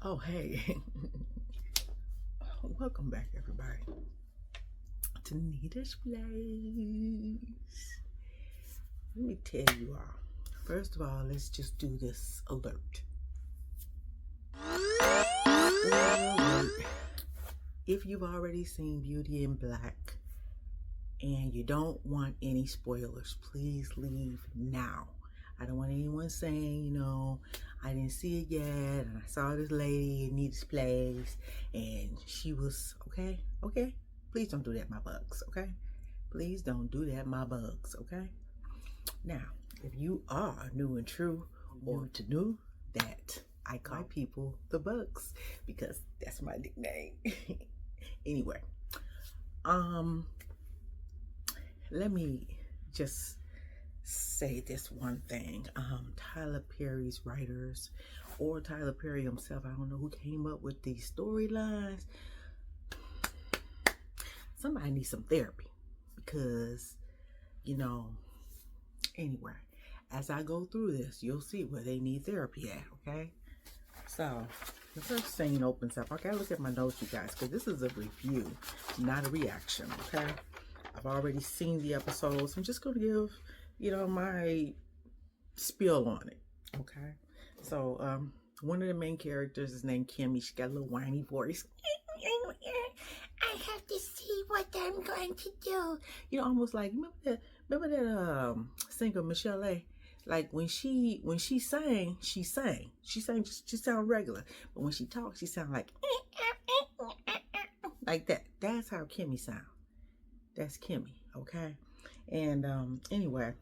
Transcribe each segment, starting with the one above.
Oh, hey. Welcome back, everybody, to Nita's Place. Let me tell you all. First of all, let's just do this alert. Alert. If you've already seen Beauty in Black and you don't want any spoilers, please leave now. I don't want anyone saying, I didn't see it yet, and I saw this lady in Nita's Place, and she was, okay? Please don't do that, my bugs, okay? Please don't do that, my bugs, okay? Now, if you are new and true, or to new, that I call people the bugs, because that's my nickname. Anyway, let me just say this one thing. Tyler Perry's writers, or Tyler Perry himself, I don't know who came up with these storylines. Somebody needs some therapy, because anyway, as I go through this, you'll see where they need therapy at. Okay, so the first scene opens up. I gotta look at my notes, you guys, because this is a review, not a reaction. Okay, I've already seen the episodes. I'm just gonna give my spiel on it. Okay, so one of the main characters is named Kimmy. She got a little whiny voice. I have to see what I'm going to do. Almost like remember that singer Michelle A. Like when she sang, she sound regular, but when she talks, she sound like that. That's how Kimmy sound. That's Kimmy. Okay, and anyway,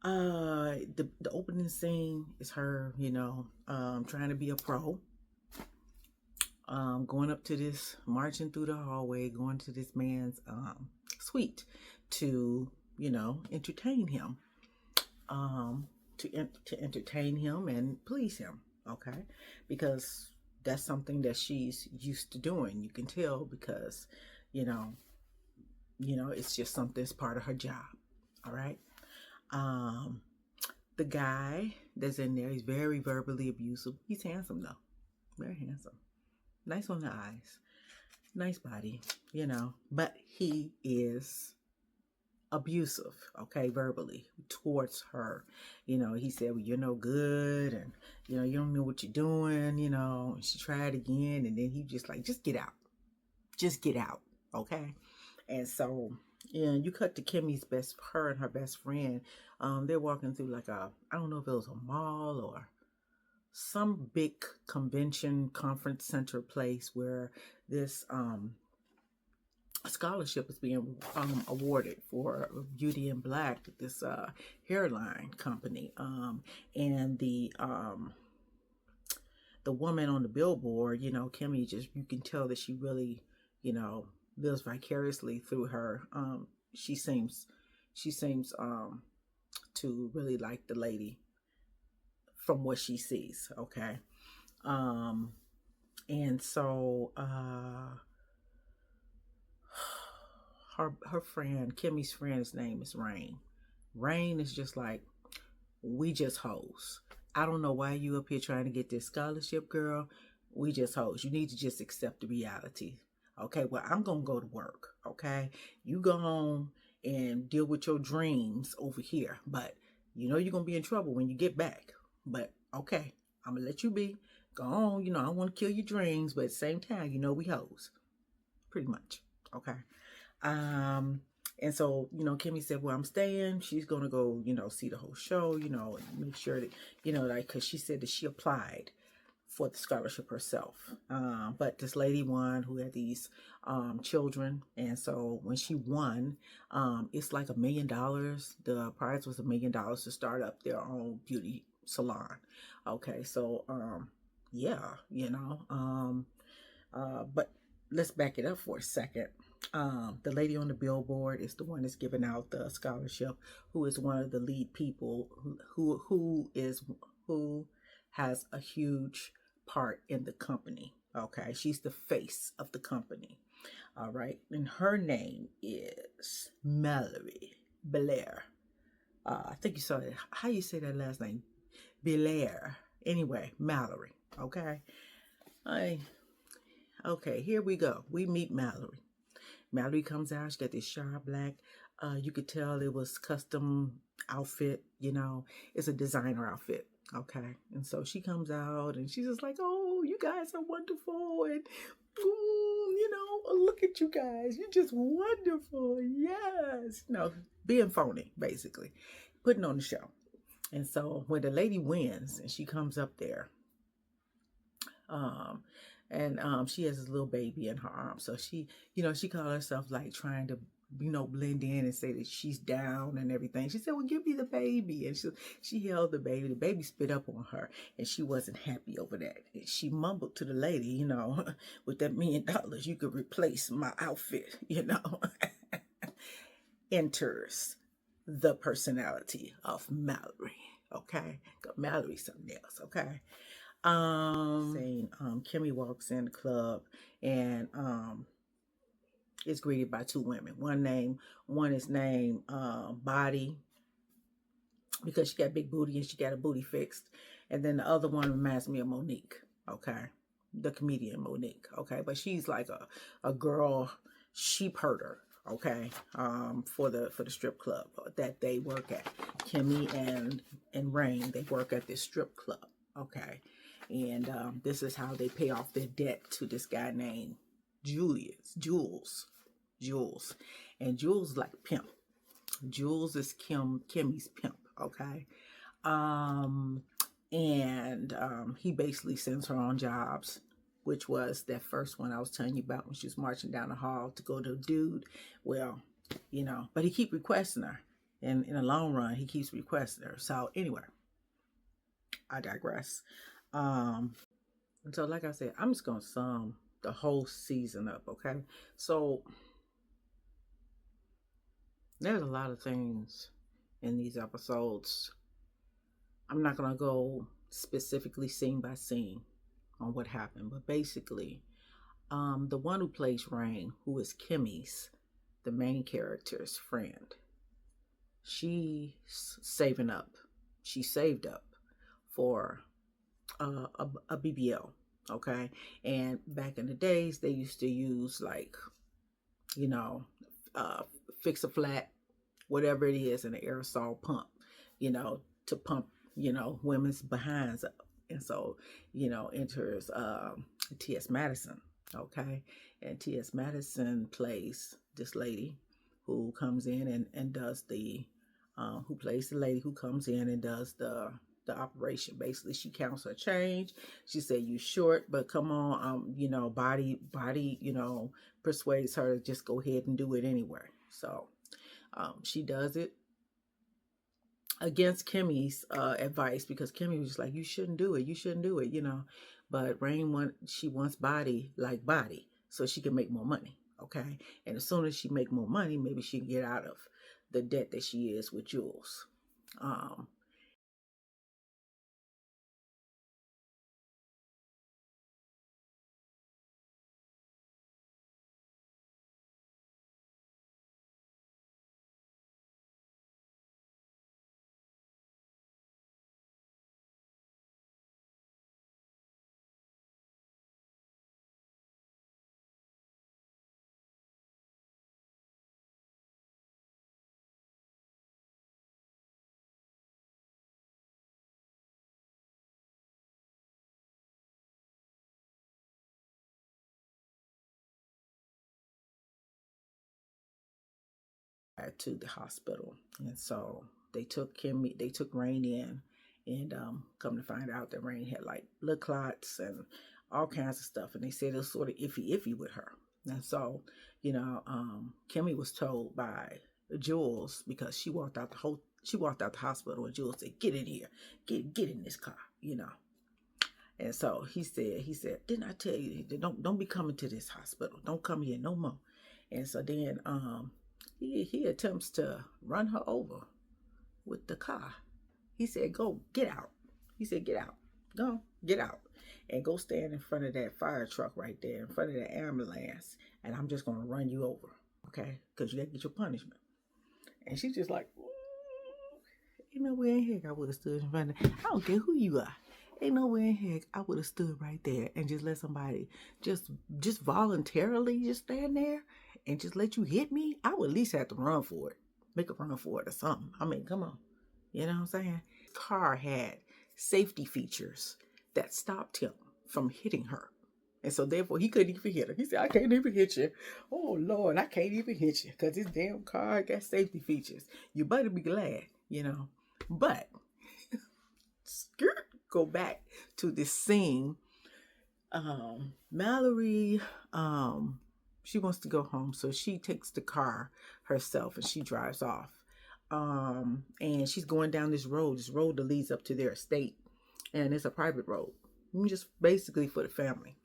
the opening scene is her, trying to be a pro. Going up to this, marching through the hallway, going to this man's suite to, entertain him, to entertain him and please him, okay? Because that's something that she's used to doing. You can tell because, it's just something that's part of her job, all right? The guy that's in there, he's very verbally abusive. He's handsome though, very handsome. Nice on the eyes, nice body, but he is abusive, okay, verbally towards her. He said, well, you're no good, and you don't know what you're doing, and she tried again, and then he just like, just get out, okay? And so, you cut to Kimmy's her and her best friend. They're walking through like I don't know if it was a mall or some big convention conference center place where this scholarship is being awarded for Beautyinblack, this hairline company, and the woman on the billboard, Kimmy, just, you can tell that she really lives vicariously through her. She seems to really like the lady from what she sees, okay? And so her friend, Kimmy's friend's name is Rain. Rain is just like, we just hoes. I don't know why you up here trying to get this scholarship, girl. We just hoes. You need to just accept the reality. Okay, well, I'm gonna go to work, okay? You go home and deal with your dreams over here, but you're gonna be in trouble when you get back. But okay, I'm gonna let you be. Go on, I don't want to kill your dreams, but at the same time, we hoes. Pretty much. Okay. And so, Kimmy said, well, I'm staying. She's gonna go, see the whole show, and make sure that, like, cause she said that she applied for the scholarship herself. But this lady won, who had these children. And so when she won, it's like $1 million. The prize was $1 million to start up their own beauty salon. Okay, so yeah, but let's back it up for a second. The lady on the billboard is the one that's giving out the scholarship, who is one of the lead people who has a huge part in the company. Okay, she's the face of the company. All right, and her name is Mallory Blair. I think you saw it. How you say that last name? Belair. Anyway, Mallory. Okay. I okay, here we go. We meet Mallory. Mallory comes out, she got this sharp black. You could tell it was custom outfit, you know. It's a designer outfit. Okay. And so she comes out and she's just like, oh, you guys are wonderful. And you know, oh, look at you guys. You're just wonderful. Yes. No, being phony, basically. Putting on the show. And so when the lady wins and she comes up there, um, she has this little baby in her arms. So she, you know, she called herself like trying to, you know, blend in and say that she's down and everything. She said, well, give me the baby. And she held the baby. The baby spit up on her and she wasn't happy over that. And she mumbled to the lady, you know, with that $1,000,000, you could replace my outfit, you know. Enters the personality of Mallory. Okay. Mallory's something else. Okay. Saying Kimmy walks in the club and is greeted by two women. One is named Body, because she got big booty and she got a booty fixed. And then the other one reminds me of Monique, okay? The comedian Monique, okay? But she's like a girl sheep herder, okay? For the strip club that they work at. Kimmy and Rain, they work at this strip club, okay? And this is how they pay off their debt to this guy named Jules. And Jules is like a pimp. Jules is Kimmy's pimp, okay? He basically sends her on jobs, which was that first one I was telling you about when she was marching down the hall to go to a dude. Well, you know, but he keep requesting her. And in the long run, he keeps requesting her. So anyway, I digress. And so like I said, I'm just going to sum the whole season up, okay? So there's a lot of things in these episodes. I'm not going to go specifically scene by scene on what happened, but basically, the one who plays Rain, who is Kimmy's, the main character's friend, she's saving up. She saved up for a BBL, okay? And back in the days, they used to use like, you know, fix a flat, whatever it is, an aerosol pump, you know, to pump, you know, women's behinds up. And so, you know, enters T.S. Madison, okay? And T.S. Madison plays this lady who comes in and does the, who plays the lady who comes in and does the operation. Basically, she counts her change. She said, you short, but come on, you know, body, you know, persuades her to just go ahead and do it anyway. So she does it against Kimmy's advice, because Kimmy was just like, you shouldn't do it, you know. But Rain she wants body like Body so she can make more money, okay? And as soon as she make more money, maybe she can get out of the debt that she is with Jules. To the hospital, and so they took Rain in, and come to find out that Rain had like blood clots and all kinds of stuff, and they said it was sort of iffy with her. And so, you know, Kimmy was told by Jules, because she walked out the hospital, and Jules said, get in here, get in this car, you know. And so he said, didn't I tell you, don't be coming to this hospital, don't come here no more. And so then he attempts to run her over with the car. He said, get out. He said, get out. Go, get out. And go stand in front of that fire truck right there, in front of the ambulance. And I'm just going to run you over, okay? Because you got to get your punishment. And she's just like, you know, we ain't here. I would have stood in front of, I don't care who you are. Ain't no way in heck I would have stood right there and just let somebody just just voluntarily just stand there and just let you hit me. I would at least have to run for it. Make a run for it or something. I mean, come on. You know what I'm saying? Car had safety features that stopped him from hitting her. And so therefore he couldn't even hit her. He said, I can't even hit you. Oh Lord, I can't even hit you. Because this damn car got safety features. You better be glad, you know. But skirt, go back to this scene. Mallory, she wants to go home, so she takes the car herself and she drives off. And she's going down this road that leads up to their estate, and it's a private road, just basically for the family.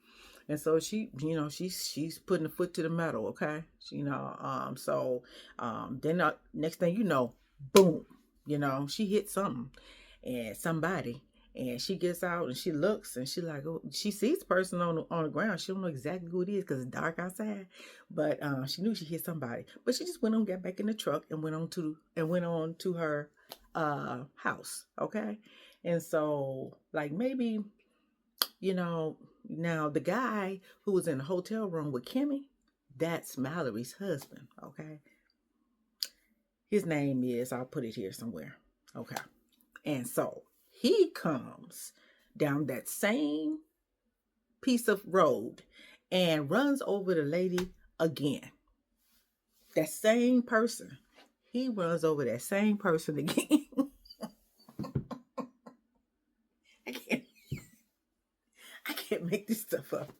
And so she, you know, she's putting a foot to the metal, okay? You know, then next thing you know, boom, you know, she hit something and somebody, and she gets out and she looks and she like, oh, she sees the person on the ground. She don't know exactly who it is because it's dark outside, but she knew she hit somebody. But she just went on, got back in the truck, and went on to her house, okay? And so like maybe, you know, now the guy who was in the hotel room with Kimmy, that's Mallory's husband, okay? His name is, I'll put it here somewhere, okay? And so he comes down that same piece of road and runs over the lady again. That same person. He runs over that same person again. I can't make this stuff up.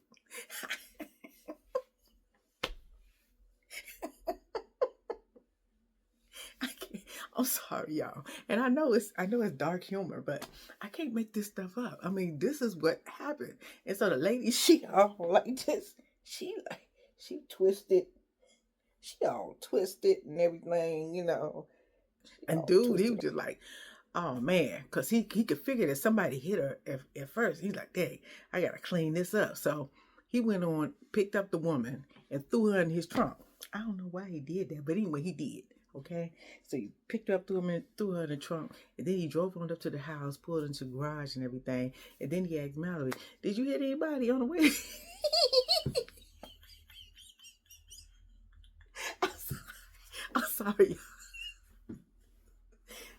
I'm sorry, y'all. And I know it's dark humor, but I can't make this stuff up. I mean, this is what happened. And so the lady, she all like this. She twisted. She all twisted and everything, you know. And dude, he was just like, oh man, because he could figure that somebody hit her at first. He's like, hey, I gotta clean this up. So he went on, picked up the woman and threw her in his trunk. I don't know why he did that, but anyway, he did. Okay, so he picked her up, threw her in the trunk, and then he drove on up to the house, pulled into the garage and everything, and then he asked Mallory, did you hit anybody on the way? I'm sorry.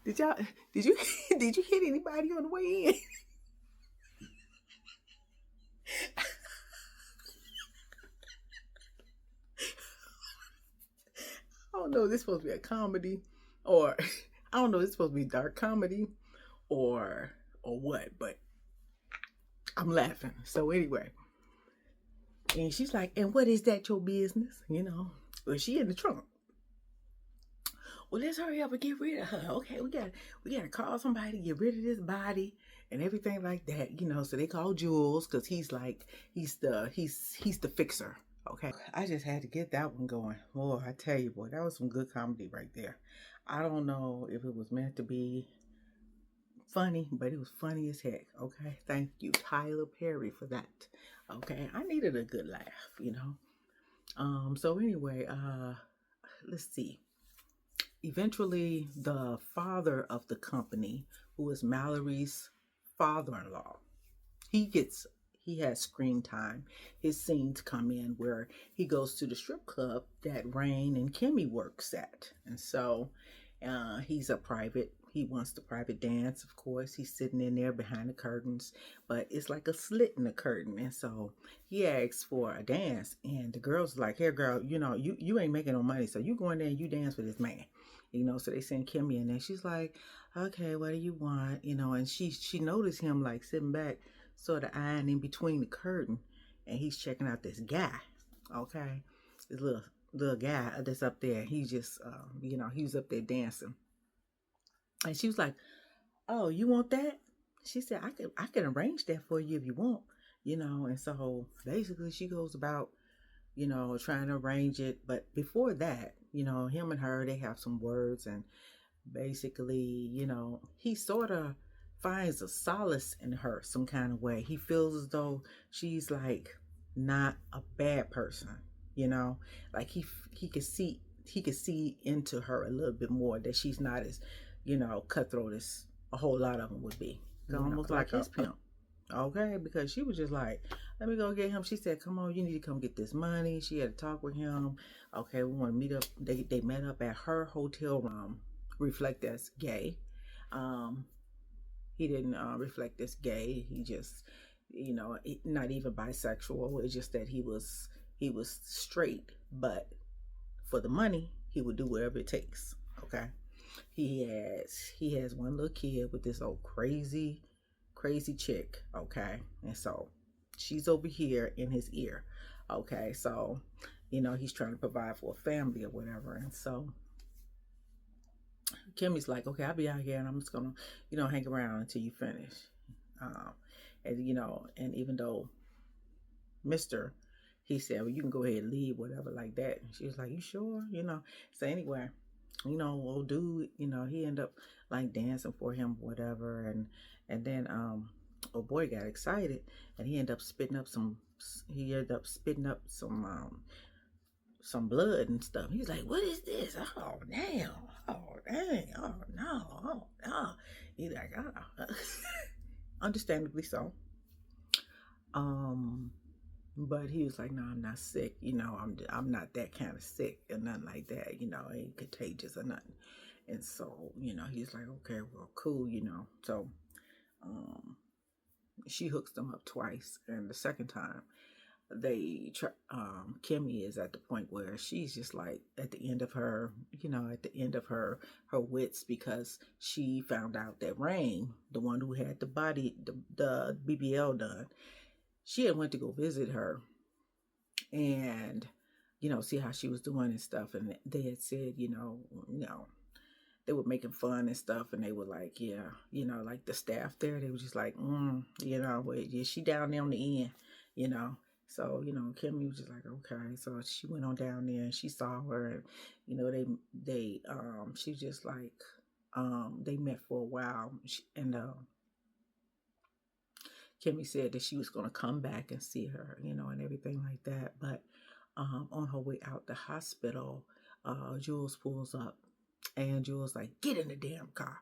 Did you hit anybody on the way in? I don't know if this is supposed to be a comedy, or I don't know if it's supposed to be dark comedy or what, but I'm laughing. So anyway, and she's like, and what is that your business? You know, well, she in the trunk. Well, let's hurry up and get rid of her. Okay, we gotta call somebody to get rid of this body and everything like that. You know, so they call Jules because he's the fixer. Okay, I just had to get that one going. Boy, I tell you, boy, that was some good comedy right there. I don't know if it was meant to be funny, but it was funny as heck. Okay, thank you, Tyler Perry, for that. Okay, I needed a good laugh, you know. So anyway, let's see. Eventually, the father of the company, who is Mallory's father-in-law, he has screen time. His scenes come in where he goes to the strip club that Rain and Kimmy works at. And so he wants the private dance, of course. He's sitting in there behind the curtains, but it's like a slit in the curtain. And so he asks for a dance, and the girl's like, here, girl, you know, you ain't making no money, so you go in there and you dance with this man. You know, so they send Kimmy in there. She's like, okay, what do you want? You know, and she noticed him like sitting back, sort of eyeing in between the curtain, and he's checking out this guy. Okay, this little guy that's up there. He's just, you know, he was up there dancing, and she was like, "Oh, you want that?" She said, I can arrange that for you if you want." You know, and so basically she goes about, you know, trying to arrange it. But before that, you know, him and her, they have some words, and basically, you know, he sort of finds a solace in her some kind of way. He feels as though she's like not a bad person, you know, like he could see into her a little bit more, that she's not as, you know, cutthroat as a whole lot of them would be. Almost like his pimp. Okay, because she was just like, let me go get him. She said, come on, you need to come get this money. She had to talk with him. Okay, we want to meet up. They met up at her hotel room. Reflect as gay. Um, he didn't reflect as gay. He just, not even bisexual. It's just that he was straight, but for the money, he would do whatever it takes. Okay. He has one little kid with this old crazy chick. Okay. And so she's over here in his ear. Okay. So, he's trying to provide for a family or whatever. And so Kimmy's like, okay, I'll be out here and I'm just gonna, hang around until you finish. Um, and even though Mr. He said, well, you can go ahead and leave, whatever, like that. And she was like, you sure? So anyway, old dude, he ended up like dancing for him, whatever. And then, oh boy got excited and he ended up spitting up some blood and stuff. He's like, what is this? Oh, damn. Oh, dang. Oh, no. Oh, no. He's like, oh. Understandably so. Um, but he was like, no, I'm not sick. I'm not that kind of sick or nothing like that. It ain't contagious or nothing. And so, he's like, okay, well, cool. So, um, she hooks them up twice. And the second time, Kimmy is at the point where she's just like at the end of her, her wits, because she found out that Rain, the one who had the BBL done, she had went to go visit her and see how she was doing and stuff, and they had said, they were making fun and stuff, and they were like, yeah, like the staff there, they were just like, well, yeah, she down there on the end, you know. So, Kimmy was just like, okay. So she went on down there and she saw her, and she was just like, they met for a while, and Kimmy said that she was going to come back and see her, and everything like that. But on her way out the hospital, Jules pulls up, and Jules like, get in the damn car.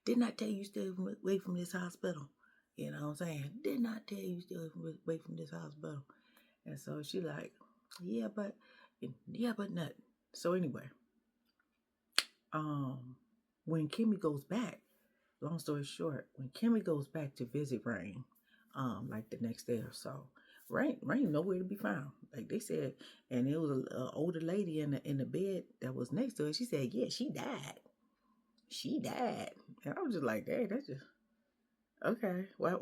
Didn't I tell you stay away from this hospital? You know what I'm saying? Didn't I tell you stay away from this hospital? And so she like, yeah, but nothing. So anyway, when Kimmy goes back, long story short, when Kimmy goes back to visit Rain, like the next day or so, Rain nowhere to be found. Like they said, and it was an older lady in the bed that was next to her. She said, yeah, she died. She died. And I was just like, hey, that's just okay. Why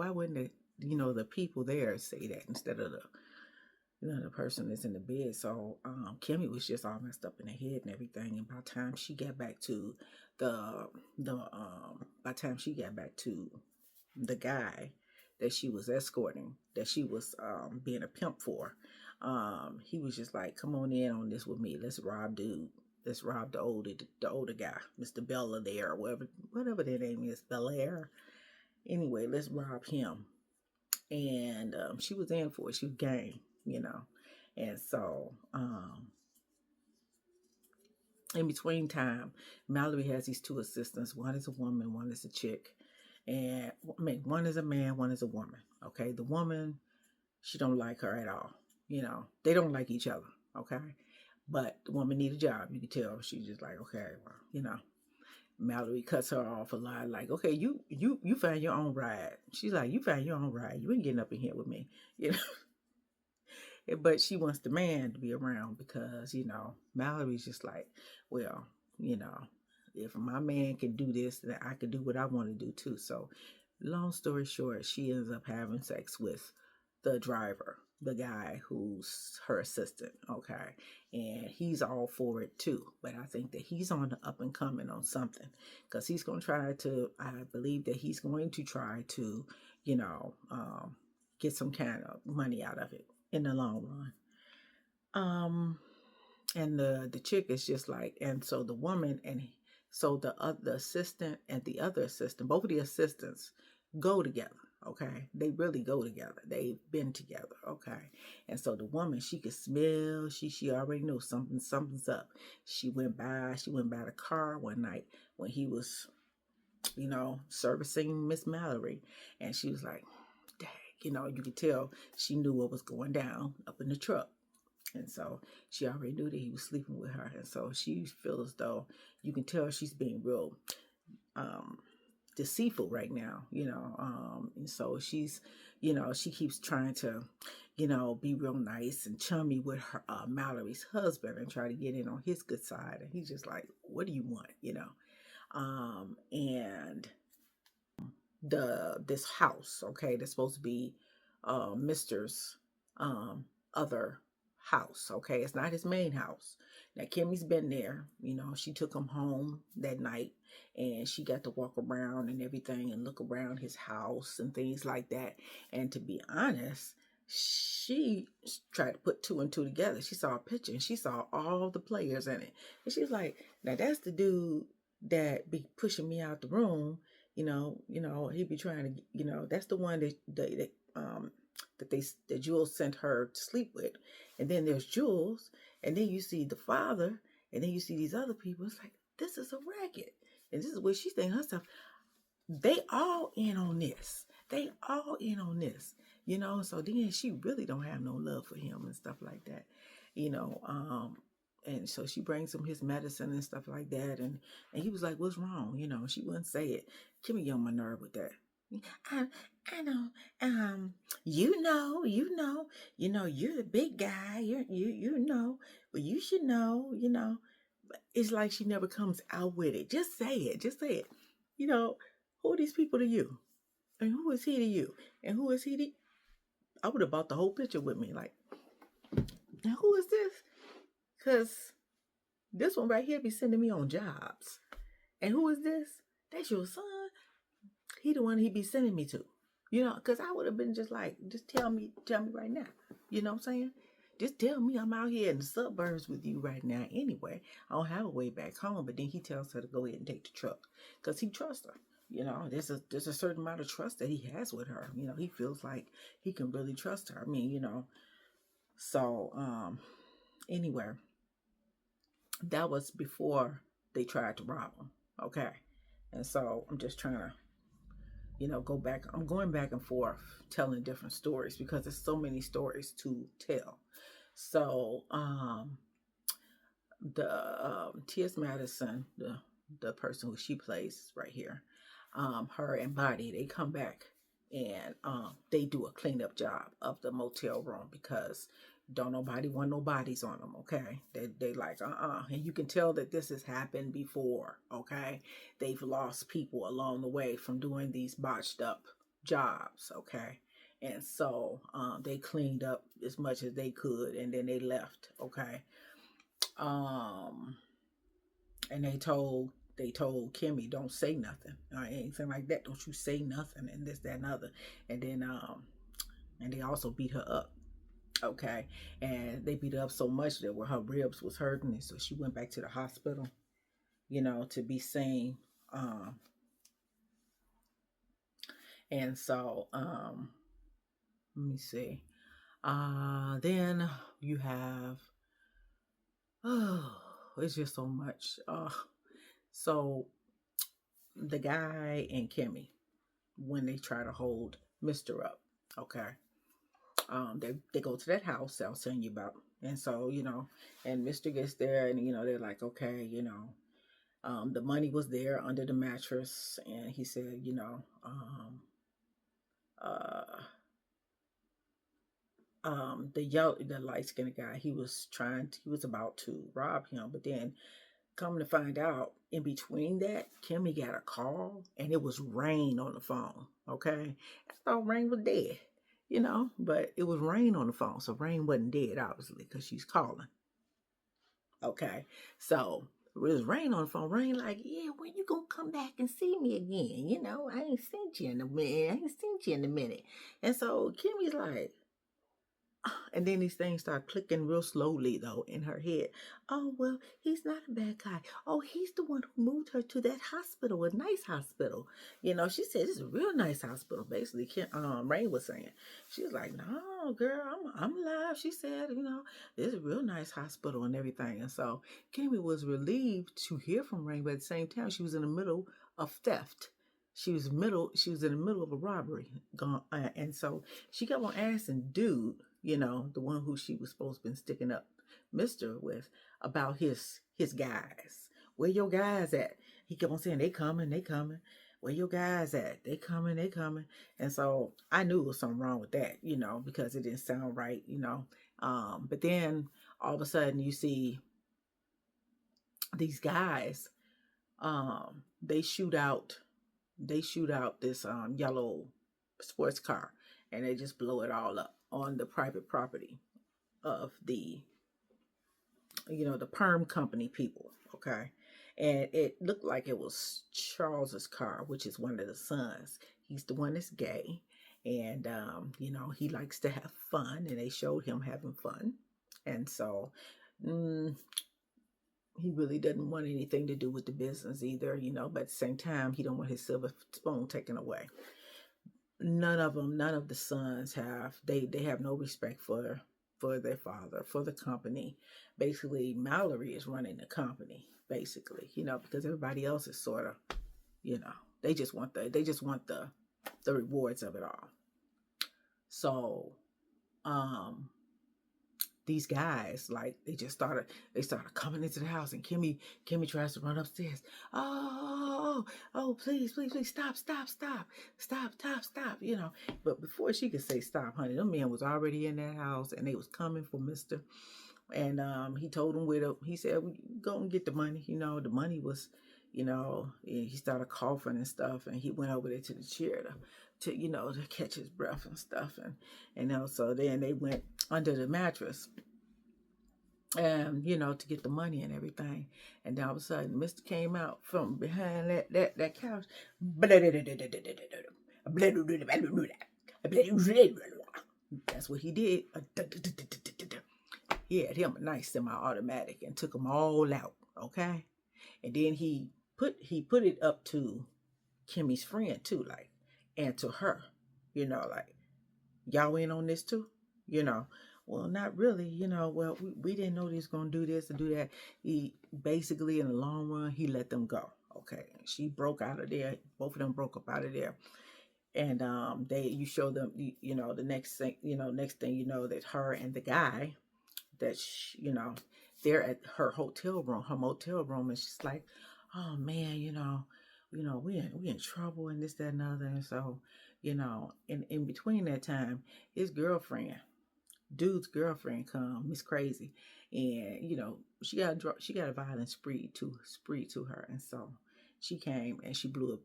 wouldn't the people there say that instead of the person that's in the bed? So Kimmy was just all messed up in the head and everything. And by the time she got back to the guy that she was escorting, that she was being a pimp for, he was just like, come on in on this with me. Let's rob the older guy, Mr. Bella there, or whatever their name is, Belair. Anyway, let's rob him. And she was in for it. She was game. And so in between time, Mallory has these two assistants. One is a woman, one is a chick. And one is a man, one is a woman. Okay, the woman, she don't like her at all. They don't like each other. Okay, but the woman need a job. You can tell she's just like, okay, well. Mallory cuts her off a lot, like, okay, you find your own ride. She's like, you find your own ride. You ain't getting up in here with me. But she wants the man to be around because, Mallory's just like, well, if my man can do this, then I can do what I want to do too. So long story short, she ends up having sex with the driver, the guy who's her assistant. Okay. And he's all for it too. But I think that he's on the up and coming on something, because I believe that he's going to try to, get some kind of money out of it in the long run. And the chick is just like, and so the woman, and so the assistant and the other assistant, both of the assistants go together. Okay, they really go together. They've been together. Okay, and so the woman, she could smell. She already knew something's up. She went by the car one night when he was, servicing Miss Mallory, and she was like, you know, you could tell she knew what was going down up in the truck. And so she already knew that he was sleeping with her. And so she feels as though you can tell she's being real um, deceitful right now, you know. And so she's, you know, she keeps trying to, you know, be real nice and chummy with her Mallory's husband and try to get in on his good side. And he's just like, what do you want, you know? And this house, okay, that's supposed to be Mister's other house, okay. It's not his main house. Now Kimmy's been there, you know, she took him home that night and she got to walk around and everything and look around his house and things like that. And to be honest, she tried to put two and two together. She saw a picture and she saw all the players in it. And she was like, now that's the dude that be pushing me out the room. He'd be trying to, that's the one that Jules sent her to sleep with. And then there's Jules, and then you see the father, and then you see these other people. It's like, this is a racket. And this is what she's thinking herself. They all in on this. They all in on this. So then she really don't have no love for him and stuff like that. And so she brings him his medicine and stuff like that. And he was like, what's wrong? She wouldn't say it. Kimmy get on my nerve with that. I know, you're the big guy, but you should know. It's like she never comes out with it. Just say it. Who are these people to you? And who is he to you? And who is he to, I would have bought the whole picture with me. Like, now who is this? Because this one right here be sending me on jobs. And who is this? That's your son? He the one he be sending me to. Because I would have been just like, just tell me right now. You know what I'm saying? Just tell me I'm out here in the suburbs with you right now anyway. I don't have a way back home. But then he tells her to go ahead and take the truck because he trusts her. There's a certain amount of trust that he has with her. He feels like he can really trust her. I mean, So, anyway, that was before they tried to rob him. Okay. And so I'm just trying to, go back. I'm going back and forth telling different stories because there's so many stories to tell. So, the T.S. Madison, the person who she plays right here, her and Bonnie, they come back and they do a cleanup job of the motel room because don't nobody want no bodies on them, okay? They like, and you can tell that this has happened before, okay? They've lost people along the way from doing these botched up jobs, okay? And so they cleaned up as much as they could and then they left, okay? And they told Kimmy, don't say nothing or anything like that. Don't you say nothing and this, that, and other. And then and they also beat her up. Okay. And they beat her up so much that where her ribs was hurting. And so she went back to the hospital, to be seen. And so let me see. Then you have it's just so much. So the guy and Kimmy, when they try to hold Mr. up, okay, they go to that house that I was telling you about, and so and Mr. gets there, and they're like, okay, the money was there under the mattress, and he said, the light skinned guy, he was about to rob him, but then come to find out, in between that, Kimmy got a call, and it was Rain on the phone. Okay, I thought Rain was dead, but it was Rain on the phone, so Rain wasn't dead, obviously, because she's calling. Okay, so it was Rain on the phone. Rain like, yeah, when you gonna come back and see me again? I ain't seen you in a minute. And so Kimmy's like, and then these things start clicking real slowly, though, in her head. Oh, well, he's not a bad guy. Oh, he's the one who moved her to that hospital, a nice hospital. She said, it's a real nice hospital, basically, Rain was saying. She was like, no, girl, I'm alive. She said, it's a real nice hospital and everything. And so Kimmy was relieved to hear from Rain, but at the same time, she was in the middle of theft. She was in the middle of a robbery, gone, and so she kept on asking dude, the one who she was supposed to been sticking up Mister with, about his guys. Where your guys at? He kept on saying, they coming, they coming. Where your guys at? They coming, they coming. And so I knew it was something wrong with that, because it didn't sound right. But then all of a sudden you see these guys, they shoot out this yellow sports car, and they just blow it all up on the private property of the perm company people. Okay. And it looked like it was Charles's car, which is one of the sons. He's the one that's gay, and he likes to have fun, and they showed him having fun. And so mm, he really doesn't want anything to do with the business either, but at the same time, he don't want his silver spoon taken away. None of the sons they have no respect for their father, for the company. Basically, Mallory is running the company, basically, because everybody else is sort of, you know, they just want the rewards of it all. So, these guys, like, they started coming into the house, and Kimmy tries to run upstairs. Oh, please, stop. But before she could say stop, honey, them men was already in that house, and they was coming for Mister. And he told him he said, "We go and get the money." The money was, he started coughing and stuff, and he went over there to the chair to catch his breath and stuff. And so then they went under the mattress, and to get the money and everything. And then all of a sudden Mister came out from behind that couch. That's what he did. He had him a nice semi-automatic and took them all out. Okay. And then he put it up to Kimmy's friend too, like, and to her, like, y'all in on this too, well, not really, well, we didn't know he was going to do this and do that. He basically, in the long run, he let them go. Okay. She broke out of there. Both of them broke up out of there. And you show them, the next thing, that her and the guy, that they're at her motel room, and she's like, oh man, we in trouble, and this, that, and other. And so, in between that time, his girlfriend, dude's girlfriend, come, Miss Crazy, and she got a violent spree to her. And so she came and she blew up,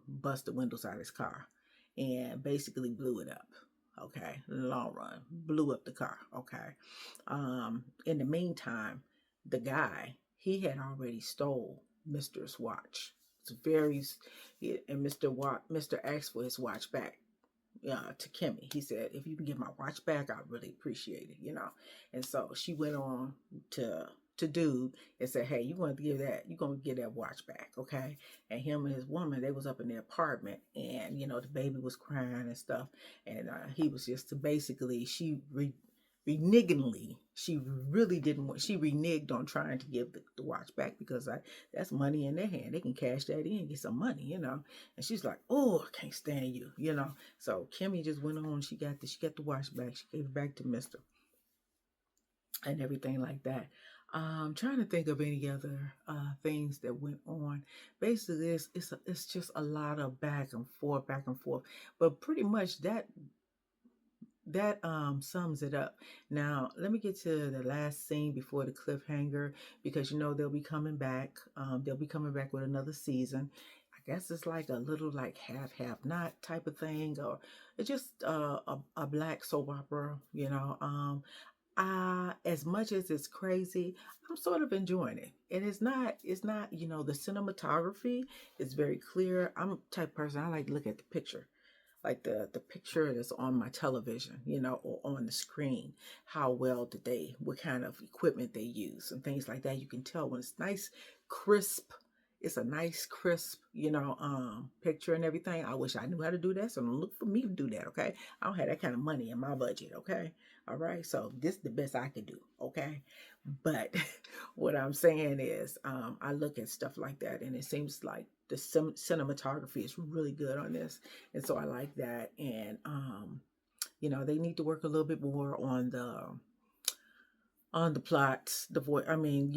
bust the windows out of his car, and basically blew it up. Okay, in the long run, blew up the car. Okay. In the meantime, the guy, he had already stole Mister's watch. And Mister asked for his watch back. To Kimmy, he said, "If you can get my watch back, I'd really appreciate it." And so she went on to dude and said, "Hey, you're going to get that watch back, okay?" And him and his woman, they was up in their apartment, and the baby was crying and stuff, and he was just to basically, she really didn't want, she reneged on trying to give the watch back, because that's money in their hand. They can cash that in, get some money, and she's like, "Oh, I can't stand you," So Kimmy just went on. She got the watch back. She gave it back to Mister and everything like that. Trying to think of any other things that went on. Basically, it's just a lot of back and forth, but pretty much that sums it up. Now let me get to the last scene before the cliffhanger, because they'll be coming back. They'll be coming back with another season. I guess it's like a little, like, half not type of thing, or it's just a black soap opera. As much as it's crazy, I'm sort of enjoying it. And it's not, the cinematography is very clear. I'm a type of person, I like to look at the picture, like the picture that's on my television, or on the screen. How well what kind of equipment they use and things like that. You can tell when it's nice, crisp, it's a nice, crisp, picture and everything. I wish I knew how to do that. So don't look for me to do that, okay? I don't have that kind of money in my budget, okay? All right. So this is the best I could do, okay? But what I'm saying is, I look at stuff like that, and it seems like the cinematography is really good on this, and so I like that. And they need to work a little bit more on the plots, the voice. I mean,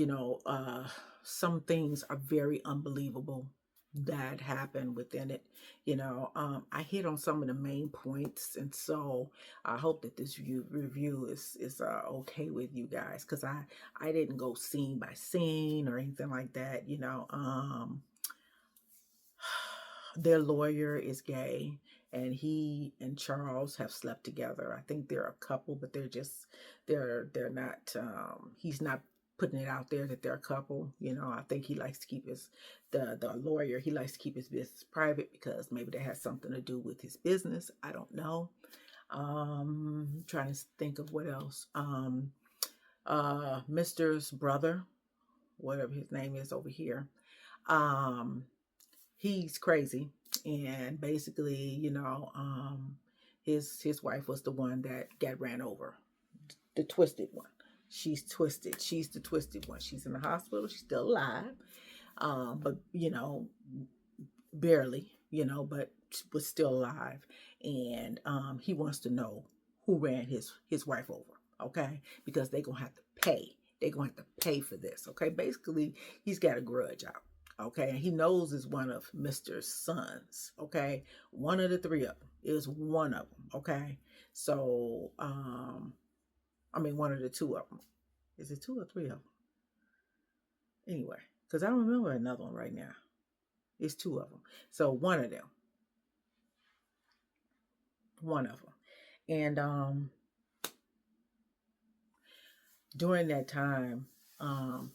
some things are very unbelievable that happen within it. I hit on some of the main points, and so I hope that this review is okay with you guys, because I didn't go scene by scene or anything like that. Their lawyer is gay, and he and Charles have slept together. I think they're a couple, but they're not, he's not putting it out there that they're a couple. I think he likes to keep the lawyer, he likes to keep his business private, because maybe that has something to do with his business. I don't know. Trying to think of what else. Mr's brother, whatever his name is over here, he's crazy, and basically, his wife was the one that got ran over, the twisted one. She's twisted. She's the twisted one. She's in the hospital. She's still alive, but barely, but was still alive. And he wants to know who ran his wife over, okay? Because they're gonna have to pay. They're gonna have to pay for this, okay? Basically, he's got a grudge out. Okay, and he knows it's one of Mr's sons. Okay, one of the three of them is one of them. Okay, so I mean, one of the two of them. Is it two or three of them? Anyway, because I don't remember another one right now. It's two of them. So one of them, and during that time,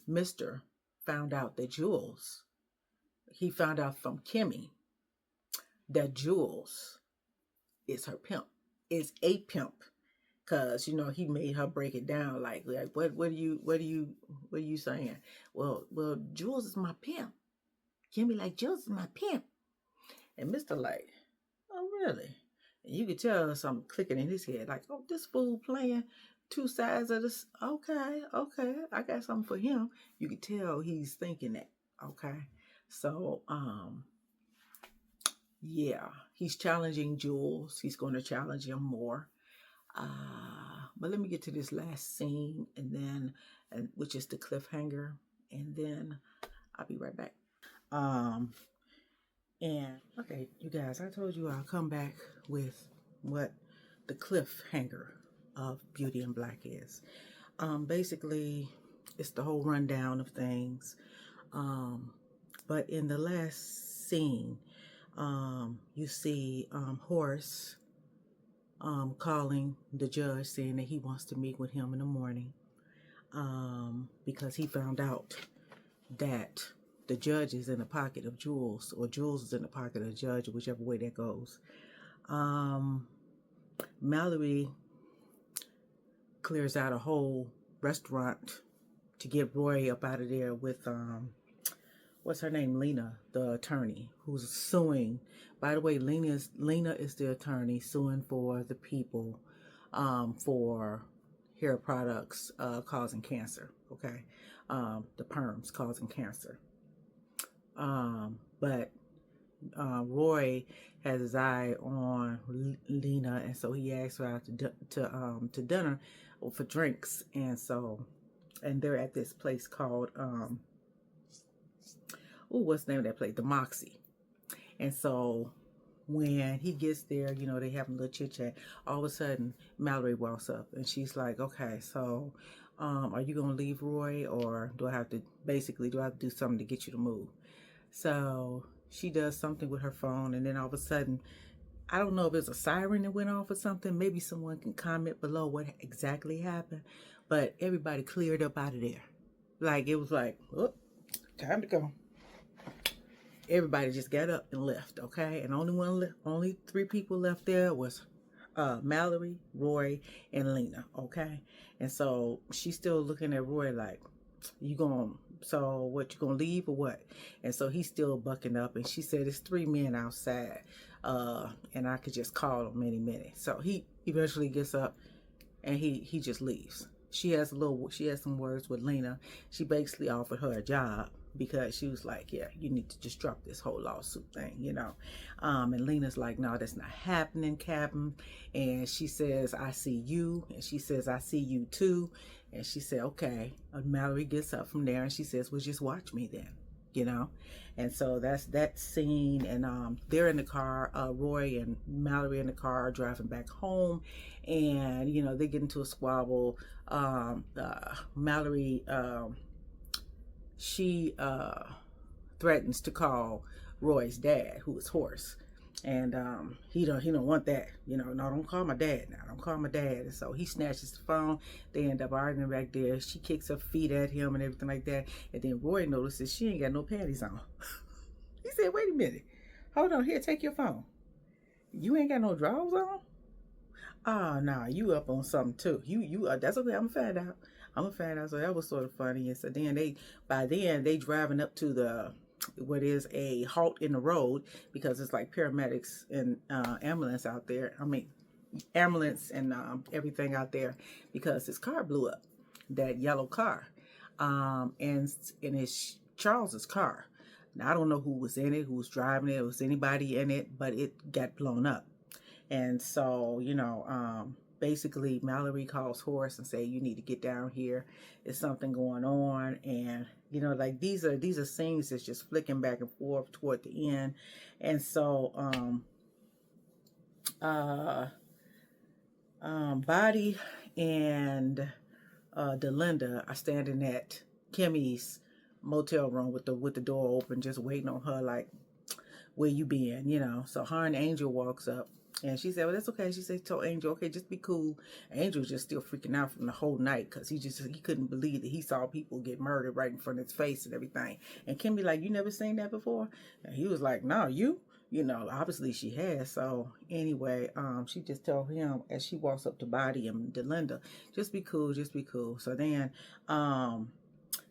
Mr. found out that Jules. He found out from Kimmy that Jules is her pimp, is a pimp, because he made her break it down, like what are you saying? Well, Jules is my pimp. Kimmy like, Jules is my pimp, and Mr. like, oh really? And you could tell something clicking in his head, like, oh, this fool playing two sides of this. Okay, I got something for him. You could tell he's thinking that. Okay. So, yeah, he's challenging Jules. He's going to challenge him more. But let me get to this last scene, which is the cliffhanger, and then I'll be right back. And okay, you guys, I told you I'll come back with what the cliffhanger of Beauty in Black is. Basically, it's the whole rundown of things. But in the last scene, you see Horace calling the judge, saying that he wants to meet with him in the morning, because he found out that the judge is in the pocket of Jules, or Jules is in the pocket of the judge, whichever way that goes. Mallory clears out a whole restaurant to get Roy up out of there with what's her name? Lena, the attorney, who's suing. By the way, Lena is the attorney suing for the people for hair products causing cancer. Okay, the perms causing cancer. But Roy has his eye on Lena, and so he asks her out to dinner or for drinks, and they're at this place called what's the name of that place? The Moxie. And so when he gets there, they have a little chit chat. All of a sudden, Mallory walks up, and she's like, "Okay, so are you gonna leave Roy, or do I have to do something to get you to move?" So she does something with her phone, and then all of a sudden, I don't know if it's a siren that went off or something. Maybe someone can comment below what exactly happened, but everybody cleared up out of there. Like, it was like, oh, time to go. Everybody just got up and left, okay? And only three people left there was Mallory, Roy, and Lena, okay? And so she's still looking at Roy like, you gonna So what, you gonna leave or what? And so he's still bucking up, and she said it's 3 men outside, and I could just call them any minute. So he eventually gets up and he just leaves. She has some words with Lena. She basically offered her a job because she was like, yeah, you need to just drop this whole lawsuit thing, you know. And Lena's like, no, that's not happening, Captain. And she says, I see you. And she says, I see you too. And she said, okay. Mallory gets up from there and she says, well, just watch me then, you know. And so that's that scene. And they're in the car, Roy and Mallory in the car driving back home, and you know, they get into a squabble. Mallory, she threatens to call Roy's dad, who is Horace. And he don't want that, you know. No, don't call my dad now. Don't call my dad. And so he snatches the phone. They end up arguing back there. She kicks her feet at him and everything like that. And then Roy notices she ain't got no panties on. He said, "Wait a minute, hold on. Here, take your phone. You ain't got no drawers on? Ah, nah, you up on something too. You that's okay. I'm gonna find out. I'm gonna find out." So that was sort of funny. And so then by then they driving up to the what is a halt in the road, because it's like paramedics and ambulance out there. I mean, ambulance and everything out there, because his car blew up, that yellow car, and it's Charles's car. Now I don't know who was in it, who was driving it, was anybody in it, but it got blown up. And so, you know, basically Mallory calls Horace and say, you need to get down here. There's something going on. And, you know, like these are scenes that's just flicking back and forth toward the end. And so, Body and Delinda are standing at Kimmy's motel room with the door open, just waiting on her, like, where you been, you know. So her and Angel walks up. And she said, well, that's okay. She said, told Angel, okay, just be cool. Angel's just still freaking out from the whole night, because he couldn't believe that he saw people get murdered right in front of his face and everything. And Kim be like, you never seen that before? And he was like, no, you know, obviously she has. So anyway, she just told him as she walks up to Body and Delinda, just be cool, just be cool. So then,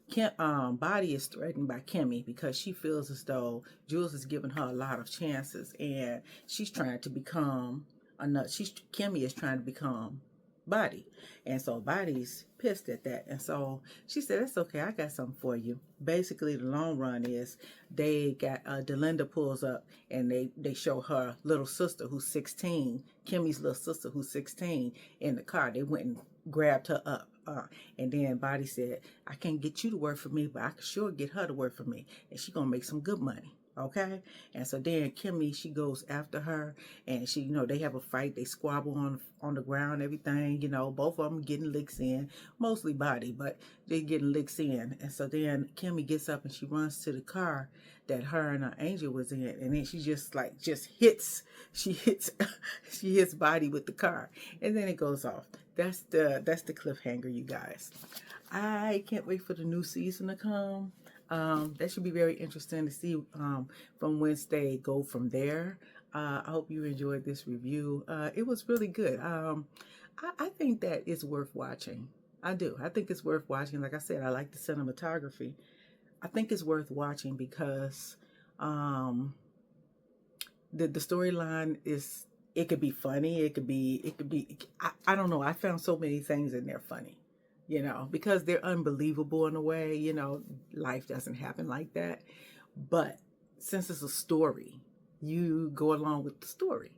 Body is threatened by Kimmy because she feels as though Jules has given her a lot of chances, and she's trying to become Kimmy is trying to become Body. And so Body's pissed at that. And so she said, that's okay, I got something for you. Basically, the long run is they got Delinda pulls up and they show her little sister who's 16, Kimmy's little sister who's 16 in the car. They went and grabbed her up. And then Body said, I can't get you to work for me, but I can sure get her to work for me. And she's going to make some good money. Okay. And so then Kimmy, she goes after her, and she, you know, they have a fight. They squabble on the ground, everything, you know, both of them getting licks in, mostly Body, but they're getting licks in. And so then Kimmy gets up and she runs to the car that her and her Angel was in. And then she just hits Body with the car. And then it goes off. That's the cliffhanger, you guys. I can't wait for the new season to come. That should be very interesting to see from whence they go from there. I hope you enjoyed this review. It was really good. I think that it's worth watching. I do. I think it's worth watching. Like I said, I like the cinematography. I think it's worth watching because the storyline is, it could be funny. It could be, I don't know. I found so many things in there funny, you know, because they're unbelievable in a way, you know, life doesn't happen like that. But since it's a story, you go along with the story.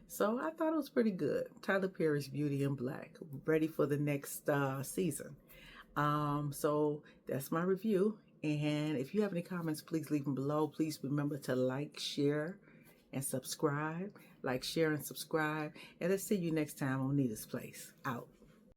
So I thought it was pretty good. Tyler Perry's Beauty in Black, ready for the next season. So that's my review. And if you have any comments, please leave them below. Please remember to like, share, and subscribe. Like, share, and subscribe. And let's see you next time on Nita's Place. Out.